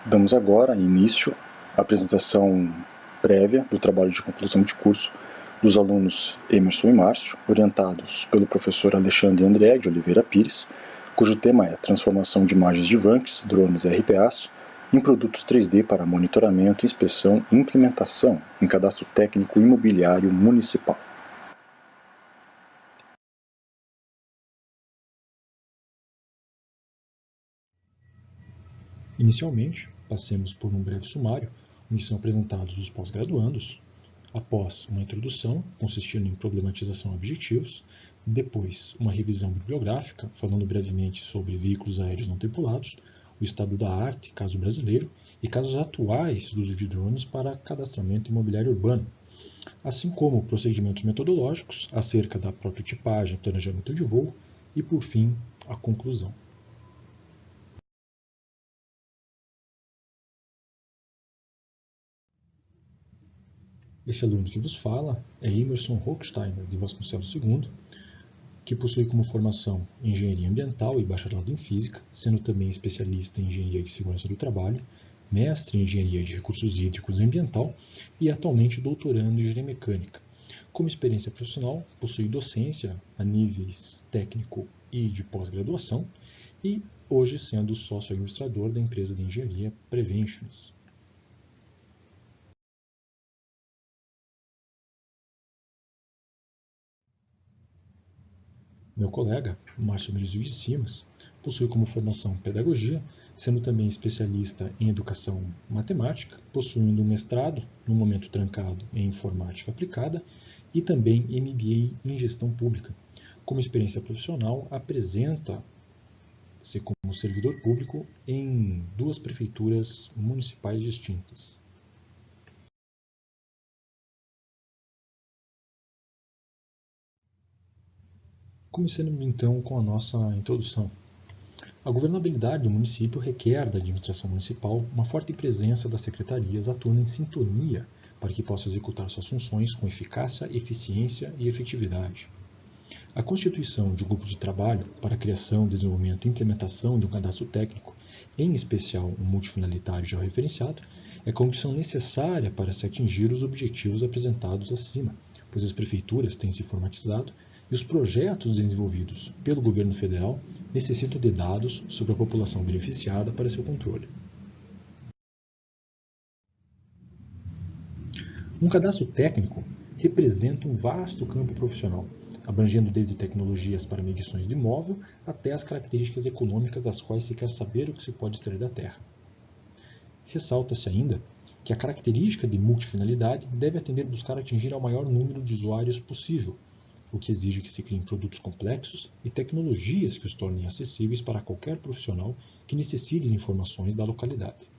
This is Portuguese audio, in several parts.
Damos agora início à apresentação prévia do trabalho de conclusão de curso dos alunos Emerson e Márcio, orientados pelo professor Alexandre André de Oliveira Pires, cujo tema é Transformação de imagens de vanques, drones e RPAs em produtos 3D para monitoramento, inspeção e implementação em cadastro técnico imobiliário municipal. Inicialmente, passemos por um breve sumário, onde são apresentados os pós-graduandos, após uma introdução, consistindo em problematização de objetivos, depois uma revisão bibliográfica, falando brevemente sobre veículos aéreos não tripulados, o estado da arte, caso brasileiro, e casos atuais do uso de drones para cadastramento imobiliário urbano, assim como procedimentos metodológicos acerca da prototipagem e planejamento de voo, e, por fim, a conclusão. Este aluno que vos fala é Emerson Hochsteiner de Vasconcelos II, que possui como formação em Engenharia Ambiental e bacharelado em Física, sendo também especialista em Engenharia de Segurança do Trabalho, mestre em Engenharia de Recursos Hídricos e Ambiental e atualmente doutorando em Engenharia Mecânica. Como experiência profissional, possui docência a níveis técnico e de pós-graduação e hoje sendo sócio-administrador da empresa de engenharia Preventions. Meu colega, Márcio Merizio de Simas, possui como formação Pedagogia, sendo também especialista em Educação Matemática, possuindo um mestrado, no momento trancado, em Informática Aplicada e também MBA em Gestão Pública. Como experiência profissional, apresenta-se como servidor público em 2 prefeituras municipais distintas. Começando então com a nossa introdução. A governabilidade do município requer da administração municipal uma forte presença das secretarias atuando em sintonia para que possa executar suas funções com eficácia, eficiência e efetividade. A constituição de um grupo de trabalho para a criação, desenvolvimento e implementação de um cadastro técnico, em especial um multifinalitário já referenciado, é condição necessária para se atingir os objetivos apresentados acima, pois as prefeituras têm se informatizado e os projetos desenvolvidos pelo governo federal necessitam de dados sobre a população beneficiada para seu controle. Um cadastro técnico representa um vasto campo profissional, abrangendo desde tecnologias para medições de imóvel até as características econômicas das quais se quer saber o que se pode extrair da terra. Ressalta-se ainda que a característica de multifinalidade deve atender a buscar atingir ao maior número de usuários possível, o que exige que se criem produtos complexos e tecnologias que os tornem acessíveis para qualquer profissional que necessite de informações da localidade.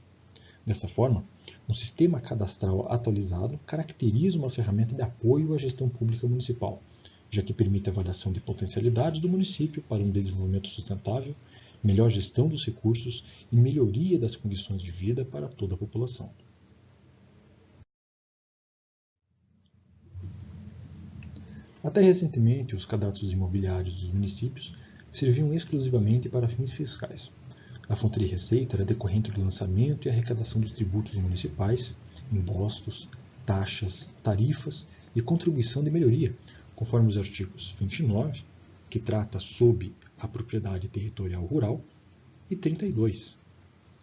Dessa forma, um sistema cadastral atualizado caracteriza uma ferramenta de apoio à gestão pública municipal, já que permite a avaliação de potencialidades do município para um desenvolvimento sustentável, melhor gestão dos recursos e melhoria das condições de vida para toda a população. Até recentemente, os cadastros imobiliários dos municípios serviam exclusivamente para fins fiscais. A fonte de receita era decorrente do lançamento e arrecadação dos tributos municipais, impostos, taxas, tarifas e contribuição de melhoria, conforme os artigos 29, que trata sobre a propriedade territorial rural, e 32,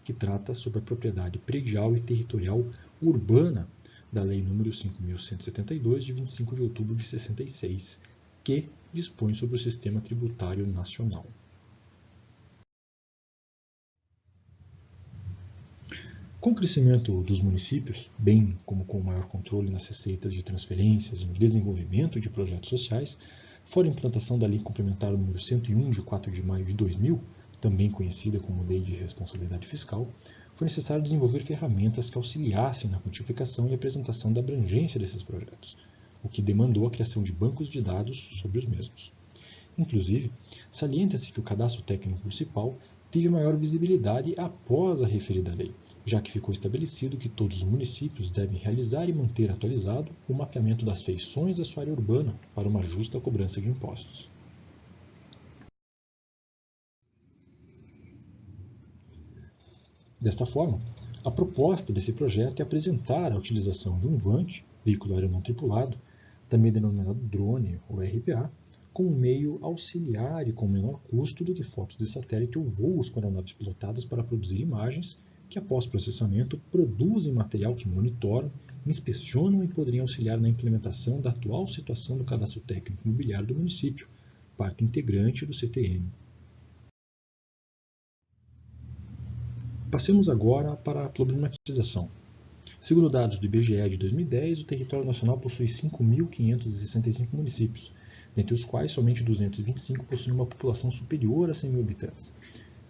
que trata sobre a propriedade predial e territorial urbana da Lei nº 5.172, de 25 de outubro de 66, que dispõe sobre o Sistema Tributário Nacional. Com o crescimento dos municípios, bem como com o maior controle nas receitas de transferências e no desenvolvimento de projetos sociais, fora a implantação da Lei Complementar nº 101, de 4 de maio de 2000, também conhecida como Lei de Responsabilidade Fiscal, foi necessário desenvolver ferramentas que auxiliassem na quantificação e apresentação da abrangência desses projetos, o que demandou a criação de bancos de dados sobre os mesmos. Inclusive, salienta-se que o cadastro técnico municipal teve maior visibilidade após a referida lei, já que ficou estabelecido que todos os municípios devem realizar e manter atualizado o mapeamento das feições da sua área urbana para uma justa cobrança de impostos. Desta forma, A proposta desse projeto é apresentar a utilização de um VANT, veículo aéreo não tripulado, também denominado drone ou RPA, como um meio auxiliar e com menor custo do que fotos de satélite ou voos com aeronaves pilotadas para produzir imagens que, após processamento, produzem material que monitoram, inspecionam e poderiam auxiliar na implementação da atual situação do cadastro técnico imobiliário do município, parte integrante do CTM. Passemos agora para a problematização. Segundo dados do IBGE de 2010, o território nacional possui 5.565 municípios, dentre os quais somente 225 possuem uma população superior a 100 mil habitantes.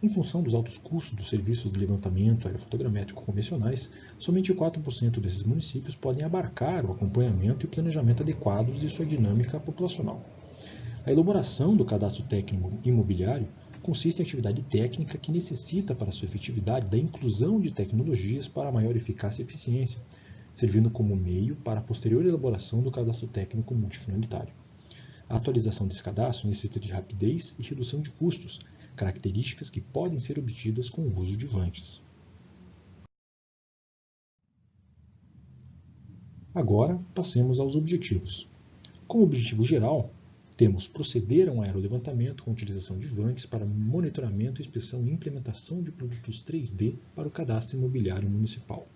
Em função dos altos custos dos serviços de levantamento aerofotogramétrico convencionais, somente 4% desses municípios podem abarcar o acompanhamento e o planejamento adequados de sua dinâmica populacional. A elaboração do cadastro técnico imobiliário consiste em atividade técnica que necessita para sua efetividade da inclusão de tecnologias para maior eficácia e eficiência, servindo como meio para a posterior elaboração do cadastro técnico multifinalitário. A atualização desse cadastro necessita de rapidez e redução de custos, características que podem ser obtidas com o uso de VANTs. Agora, passemos aos objetivos. Como objetivo geral, temos proceder a um aerolevantamento com utilização de VANTs para monitoramento, inspeção e implementação de produtos 3D para o cadastro imobiliário municipal.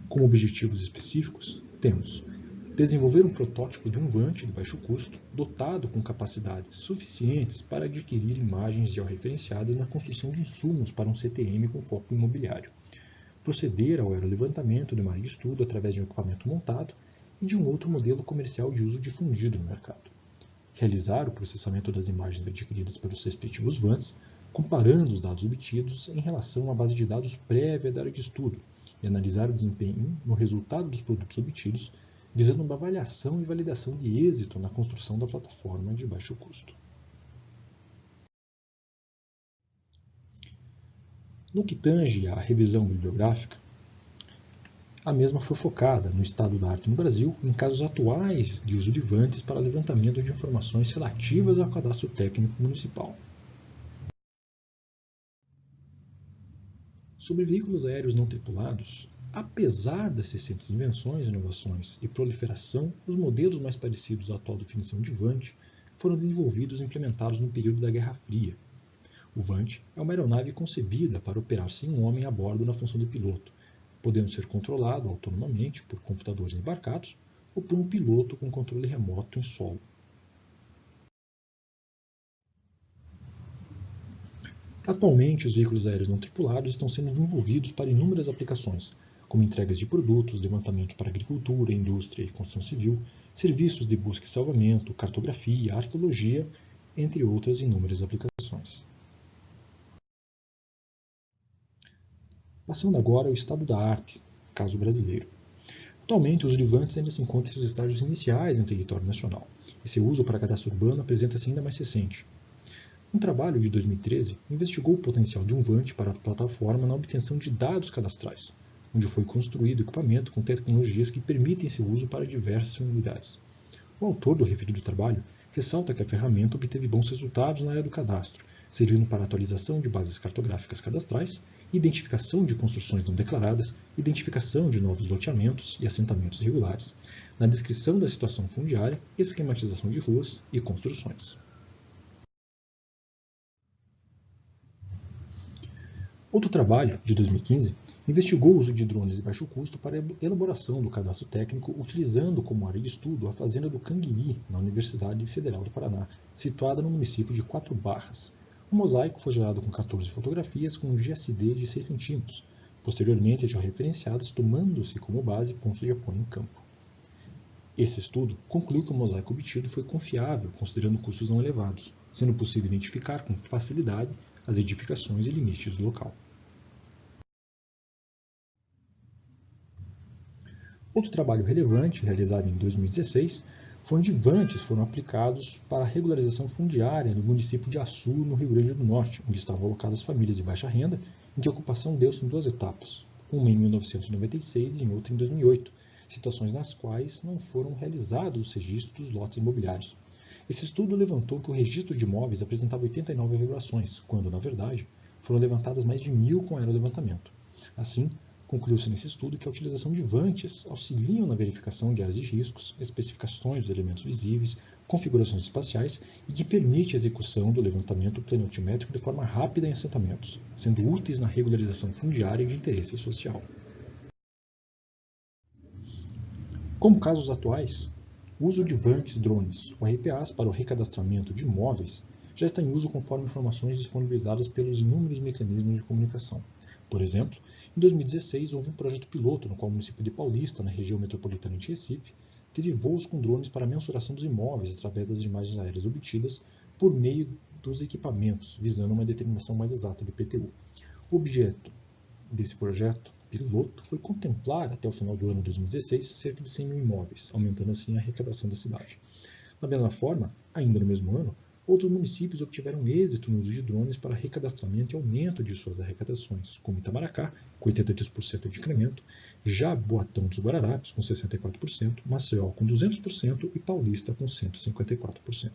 Como objetivos específicos, temos desenvolver um protótipo de um VANT de baixo custo, dotado com capacidades suficientes para adquirir imagens georreferenciadas na construção de insumos para um CTM com foco imobiliário. Proceder ao aerolevantamento de uma área de estudo através de um equipamento montado e de um outro modelo comercial de uso difundido no mercado. Realizar o processamento das imagens adquiridas pelos respectivos VANTs, comparando os dados obtidos em relação à base de dados prévia da área de estudo e analisar o desempenho no resultado dos produtos obtidos, visando uma avaliação e validação de êxito na construção da plataforma de baixo custo. No que tange à revisão bibliográfica, a mesma foi focada no estado da arte no Brasil em casos atuais de uso de VANTs para levantamento de informações relativas ao cadastro técnico municipal. Sobre veículos aéreos não tripulados, apesar das recentes invenções, inovações e proliferação, os modelos mais parecidos à atual definição de VANT foram desenvolvidos e implementados no período da Guerra Fria. O VANT é uma aeronave concebida para operar sem um homem a bordo na função de piloto, podendo ser controlado autonomamente por computadores embarcados ou por um piloto com controle remoto em solo. Atualmente, os veículos aéreos não tripulados estão sendo desenvolvidos para inúmeras aplicações, como entregas de produtos, levantamento para agricultura, indústria e construção civil, serviços de busca e salvamento, cartografia, arqueologia, entre outras inúmeras aplicações. Passando agora ao estado da arte, caso brasileiro. Atualmente, o uso de VANTs ainda se encontra em seus estágios iniciais no território nacional, e seu uso para cadastro urbano apresenta-se ainda mais recente. Um trabalho de 2013 investigou o potencial de um VANT para a plataforma na obtenção de dados cadastrais, onde foi construído equipamento com tecnologias que permitem seu uso para diversas finalidades. O autor do referido trabalho ressalta que a ferramenta obteve bons resultados na área do cadastro, servindo para atualização de bases cartográficas cadastrais, identificação de construções não declaradas, identificação de novos loteamentos e assentamentos irregulares, na descrição da situação fundiária, esquematização de ruas e construções. Outro trabalho, de 2015, investigou o uso de drones de baixo custo para a elaboração do cadastro técnico, utilizando como área de estudo a fazenda do Canguiri, na Universidade Federal do Paraná, situada no município de Quatro Barras. O mosaico foi gerado com 14 fotografias com um GSD de 6 cm, posteriormente georreferenciadas, tomando-se como base pontos de apoio em campo. Esse estudo concluiu que o mosaico obtido foi confiável, considerando custos não elevados, sendo possível identificar com facilidade as edificações e limites do local. Outro trabalho relevante, realizado em 2016, foi onde VANTs foram aplicados para a regularização fundiária no município de Açu, no Rio Grande do Norte, onde estavam alocadas famílias de baixa renda, em que a ocupação deu-se em duas etapas, uma em 1996 e outra em 2008, situações nas quais não foram realizados os registros dos lotes imobiliários. Esse estudo levantou que o registro de imóveis apresentava 89 vibrações, quando, na verdade, foram levantadas mais de 1.000 com aerolevantamento. Assim, concluiu-se nesse estudo que a utilização de vantes auxiliam na verificação de áreas de riscos, especificações dos elementos visíveis, configurações espaciais e que permite a execução do levantamento planimétrico de forma rápida em assentamentos, sendo úteis na regularização fundiária e de interesse social. Como casos atuais, o uso de vantes drones ou RPAs para o recadastramento de imóveis já está em uso conforme informações disponibilizadas pelos inúmeros mecanismos de comunicação. Por exemplo, em 2016 houve um projeto piloto no qual o município de Paulista, na região metropolitana de Recife, teve voos com drones para a mensuração dos imóveis através das imagens aéreas obtidas por meio dos equipamentos, visando uma determinação mais exata do IPTU. O objeto desse projeto piloto foi contemplar, até o final do ano de 2016, cerca de 100 mil imóveis, aumentando assim a arrecadação da cidade. Da mesma forma, ainda no mesmo ano, outros municípios obtiveram êxito no uso de drones para recadastramento e aumento de suas arrecadações, como Itamaracá, com 83% de incremento, Jaboatão dos Guararapes, com 64%, Maceió, com 200% e Paulista, com 154%.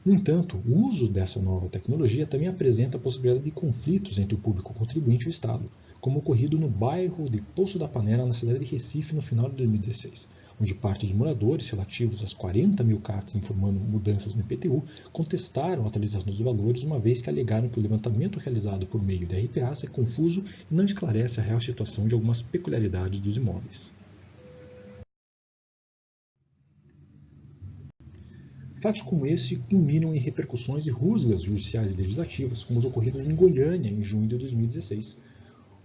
No entanto, o uso dessa nova tecnologia também apresenta a possibilidade de conflitos entre o público contribuinte e o Estado, como ocorrido no bairro de Poço da Panela, na cidade de Recife, no final de 2016, onde parte dos moradores, relativos às 40 mil cartas informando mudanças no IPTU, contestaram a atualização dos valores, uma vez que alegaram que o levantamento realizado por meio da RPAs é confuso e não esclarece a real situação de algumas peculiaridades dos imóveis. Fatos como esse culminam em repercussões e rusgas judiciais e legislativas, como as ocorridas em Goiânia em junho de 2016,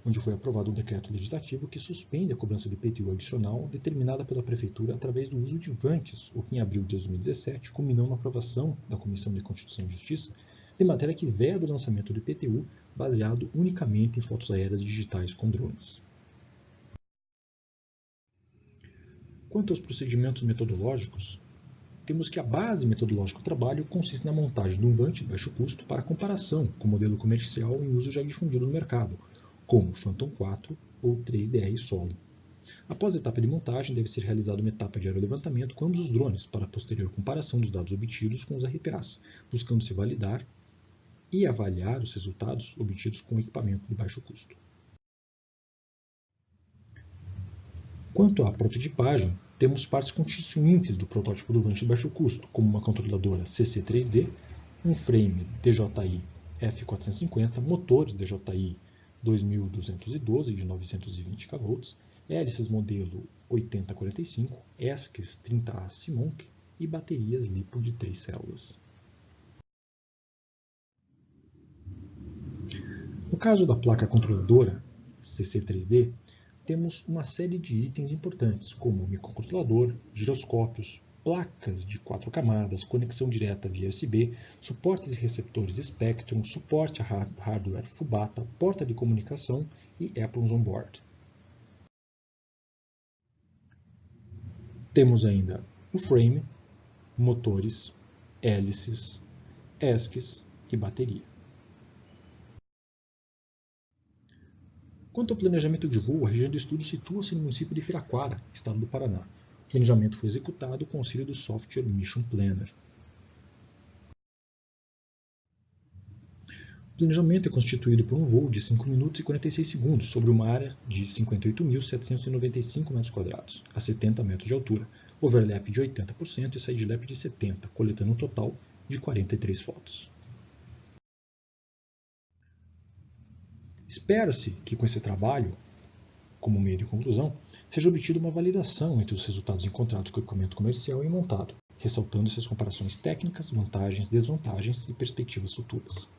onde foi aprovado um decreto legislativo que suspende a cobrança de IPTU adicional determinada pela Prefeitura através do uso de vantes, o que em abril de 2017 culminou na aprovação da Comissão de Constituição e Justiça de matéria que veda o lançamento do IPTU baseado unicamente em fotos aéreas digitais com drones. Quanto aos procedimentos metodológicos, temos que a base metodológica do trabalho consiste na montagem de um vante de baixo custo para comparação com o modelo comercial em uso já difundido no mercado, como o Phantom 4 ou 3DR Solo. Após a etapa de montagem, deve ser realizada uma etapa de aerolevantamento com ambos os drones para a posterior comparação dos dados obtidos com os RPAs, buscando-se validar e avaliar os resultados obtidos com o equipamento de baixo custo. Quanto à prototipagem, temos partes constituintes do protótipo do vante de baixo custo, como uma controladora CC3D, um frame DJI F450, motores DJI 2212 de 920 kV, hélices modelo 8045, ESCs 30A Simonk e baterias LiPo de 3 células. No caso da placa controladora CC3D, temos uma série de itens importantes, como microcontrolador, giroscópios, placas de 4 camadas, conexão direta via USB, suportes e receptores Spectrum, suporte a hardware Fubata, porta de comunicação e Apples on Board. Temos ainda o frame, motores, hélices, ESCs e bateria. Quanto ao planejamento de voo, a região do estudo situa-se no município de Piraquara, estado do Paraná. O planejamento foi executado com auxílio do software Mission Planner. O planejamento é constituído por um voo de 5 minutos e 46 segundos sobre uma área de 58.795 m², a 70 metros de altura, overlap de 80% e sidelap de 70%, coletando um total de 43 fotos. Espera-se que com esse trabalho, como meio de conclusão, seja obtida uma validação entre os resultados encontrados com o equipamento comercial e montado, ressaltando essas comparações técnicas, vantagens, desvantagens e perspectivas futuras.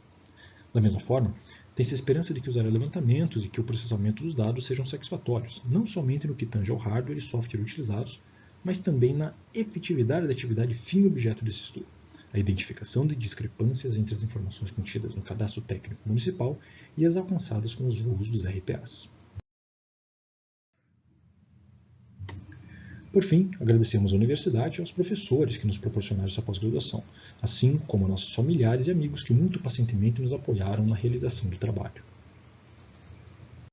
Da mesma forma, tem-se a esperança de que os aerolevantamentos e que o processamento dos dados sejam satisfatórios, não somente no que tange ao hardware e software utilizados, mas também na efetividade da atividade fim e objeto desse estudo. A identificação de discrepâncias entre as informações contidas no cadastro técnico municipal e as alcançadas com os voos dos RPAs. Por fim, agradecemos à Universidade e aos professores que nos proporcionaram essa pós-graduação, assim como a nossos familiares e amigos que muito pacientemente nos apoiaram na realização do trabalho.